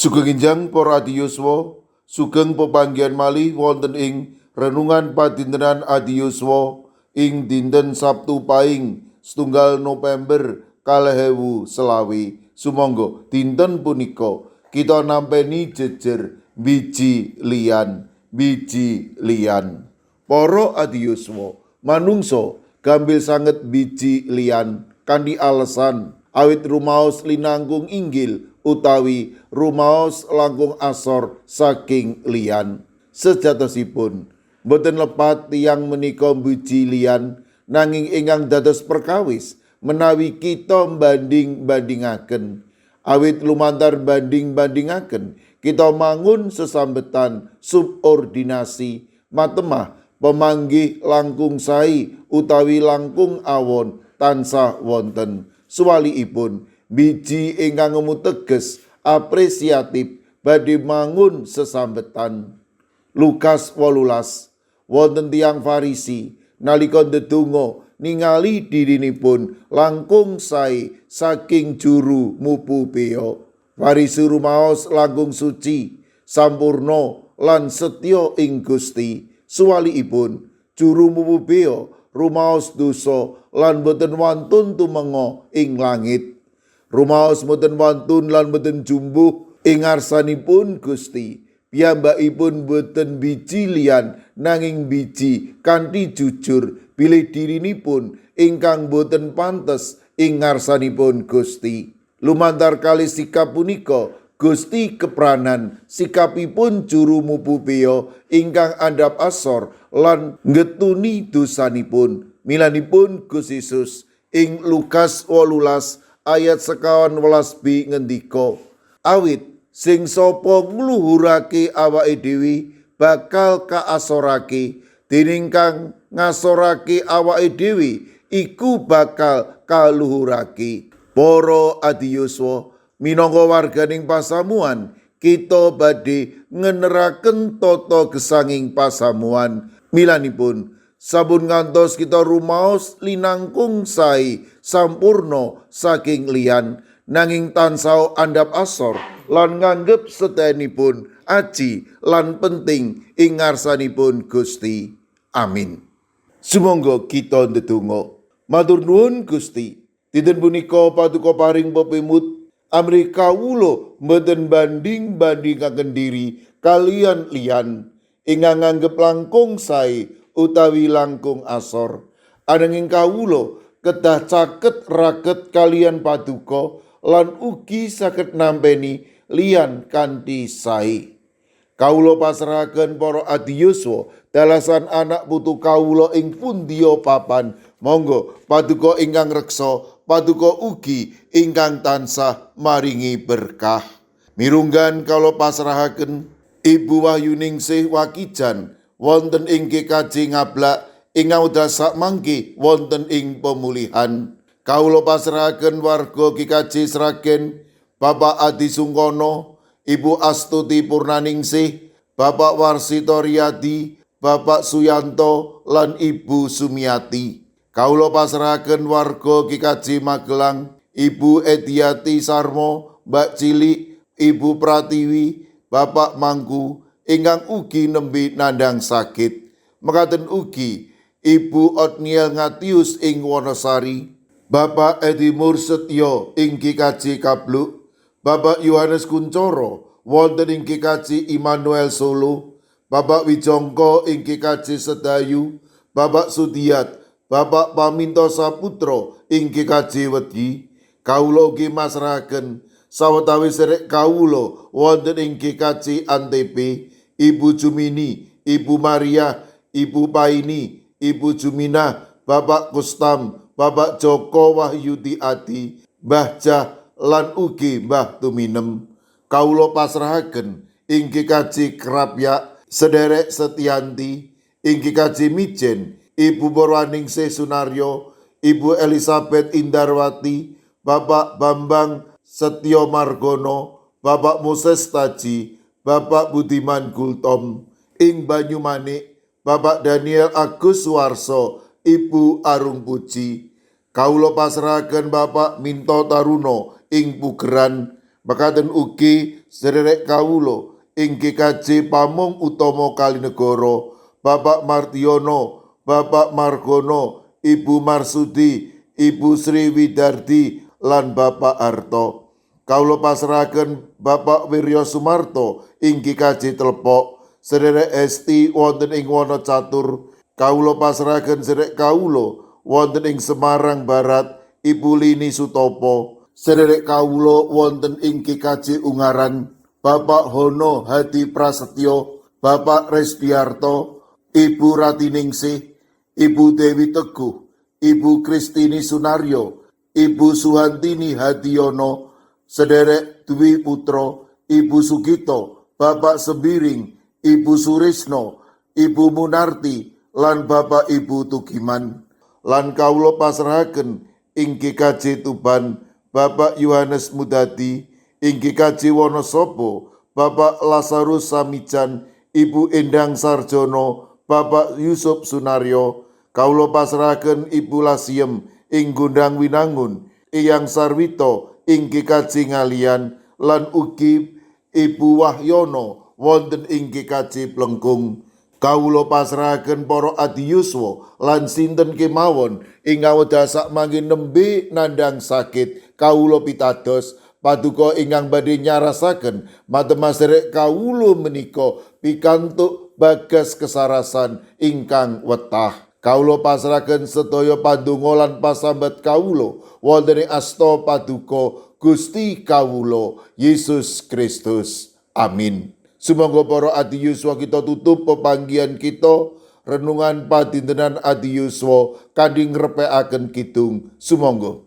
Sugeng enjang para adiyuswa, sugeng pepanggihan malih wonten ing renungan padintenan adiyuswa ing dinten Sabtu Pahing setunggal November 2020. Sumangga dinten punika kita nampeni jejer biji lian. Para adiyuswa, manungsa gambil sanget biji lian kanthi alesan awit rumaos linangkung inggil utawi rumaos langkung asor saking lian. Sejatosipun boten lepat tiyang menika biji lian, nanging ingkang dados perkawis menawi kita banding-bandingaken. Awit lumantar banding-bandingaken kita mangun sesambetan subordinasi matemah pemanggih langkung sae utawi langkung awon tansah wonten. Suwaliipun biji ingkang ngemu teges apresiatif badhe mangun sesambetan. Lukas 18. Wonten tiyang Farisi nalika ndedonga ningali dirinipun langkung sae saking juru mupu beya. Farisi rumaos langkung suci, sampurna lan setya ing Gusti. Suwaliipun juru mupu beya rumaos dosa lan boten wantun tumenga ing langit. Rumaos boten wantun lan boten jumbuh ing ngarsanipun Gusti. Piyambakipun boten biji lian nanging biji kanthi jujur bilih dirinipun ingkang boten pantes ing ngarsanipun Gusti. Lumantar kalih sikap punika Gusti kepranan sikapipun juru mupu beya ingkang andhap asor lan ngetuni dosanipun. Milanipun Gusti Yesus ing Lukas 18 ayat 11b ngendika, awit sing sapa ngluhurake awake dhewe bakal kaasorake, dening kang ngasorake awake dhewe iku bakal kaluhurake. Para adiyuswa, minangka warganing pasamuan kita badhe ngeneraken tata gesanging pasamuan. Milanipun sabun ngantos kita rumaos linangkung sae sampurna saking lian, nanging tansah andhap asor lan nganggep sedayanipun aji lan penting ing ngarsanipun Gusti. Amin. Sumangga kita ndedonga. Matur nuwun Gusti, dinten punika paduka paring pepimut amrih kawula mboten banding-bandingaken diri kalian liyan ingkang nganggep langkung sae utawi langkung asor. Ananging kawula kedah caket raket kalian paduka lan ugi saged nampeni liyan kanthi sae. Kawula pasrahaken para adiyuswa dalasan anak putu kawula ing pundiya papan. Monggo paduka ingkang reksa, paduka ugi ingkang tansah maringi berkah. Mirunggan kawula pasrahaken Ibu Wahyuningsih Wakijan wonten ing GKJ Ngablak ingkang udal sakmangke wonten ing pemulihan. Kawula pasrahaken warga GKJ Sragen, Bapak Adi Sungkono, Ibu Astuti Purnaningsih, Bapak Warsito Riyadi, Bapak Suyanto lan Ibu Sumiati. Kawula pasrahaken warga GKJ Magelang, Ibu Ediati Sarmo, Mbak Cilik, Ibu Pratiwi, Bapak Mangku ingkang ugi nembe nandhang sakit. Mekaten ugi Ibu Otniel Ngatius ing Wonosari, Bapak Edi Mursetyo ing GKJ Kabluk, Bapak Yohanes Kuncoro wonten ing GKJ Immanuel Solo, Bapak Wijongko ing GKJ Sedayu, Bapak Sudiat, Bapak Paminto Saputro ing GKJ Wedi. Kawula ugi masrahaken sawetawis sedherek kawula wonten ing GKJ Antp, Ibu Jumini, Ibu Maria, Ibu Paini, Ibu Jumina, Bapak Kustam, Bapak Joko Wahyudi Adi, Mbah Jah lan ugi Mbah Tuminem. Kawula pasrahaken ing GKJ Krapyak sedherek Setianti, ing GKJ Mijen Ibu Purwaningsih Sunaryo, Ibu Elizabeth Indarwati, Bapak Bambang Setyo Margono, Bapak Moses Taji, Bapak Budiman Gultom, ing Banyumanik Bapak Daniel Agus Suwarso, Ibu Arung Puji. Kawula pasrahaken Bapak Minto Taruno ing Pugeran, mekaten ugi Sederek kawulo ing GKJ Pamung Utama Kalinegara, Bapak Martiono, Bapak Margono, Ibu Marsudi, Ibu Sri Widardi lan Bapak Harto. Kawula pasrahaken Bapak Wiryo Sumarto ing GKJ Telepok, sederek Esti wonten ing Wonocatur. Kawula pasrahaken sederek kawula wonten ing Semarang Barat, Ibu Lini Sutopo. Sederek kawula wonten ing GKJ Ungaran, Bapak Hono Hadi Prasetyo, Bapak Resdiarto, Ibu Ratiningsih, Ibu Dewi Teguh, Ibu Kristini Sunaryo, Ibu Suhantini Hadiono, sederek Dwi Putro, Ibu Sugito, Bapak Sembiring, Ibu Surisno, Ibu Munarti, lan Bapak Ibu Tugiman. Lan kawula pasrahaken ing GKJ Tuban, Bapak Yohanes Mudadi, ing GKJ Wonosobo, Bapak Lazarus Samijan, Ibu Endang Sarjono, Bapak Yusuf Sunaryo. Kawula pasrahaken Ibu Lasiem ing Gundang Winangun, Eyang Sarwito ing GKJ Ngalian, lan ugi Ibu Wahyono wonten ing GKJ Plengkung. Kawula pasrahaken para adiyuswa lan sinten kemawon ing ngawedasak mangke nembe nandhang sakit, kawula pitados paduka ingkang badhe nyarasaken matemas sederek kawula menika pikantuk bagas kesarasan ingkang wetah. Kawula pasrahaken sedaya pandonga lan pasambat kawula wonten ing asta paduka Gusti kawula Yesus Kristus. Amin. Sumangga para adiyuswa kita tutup pepanggihan kita renungan padintenan adiyuswa kanthi ngrepekaken kidung. Sumangga.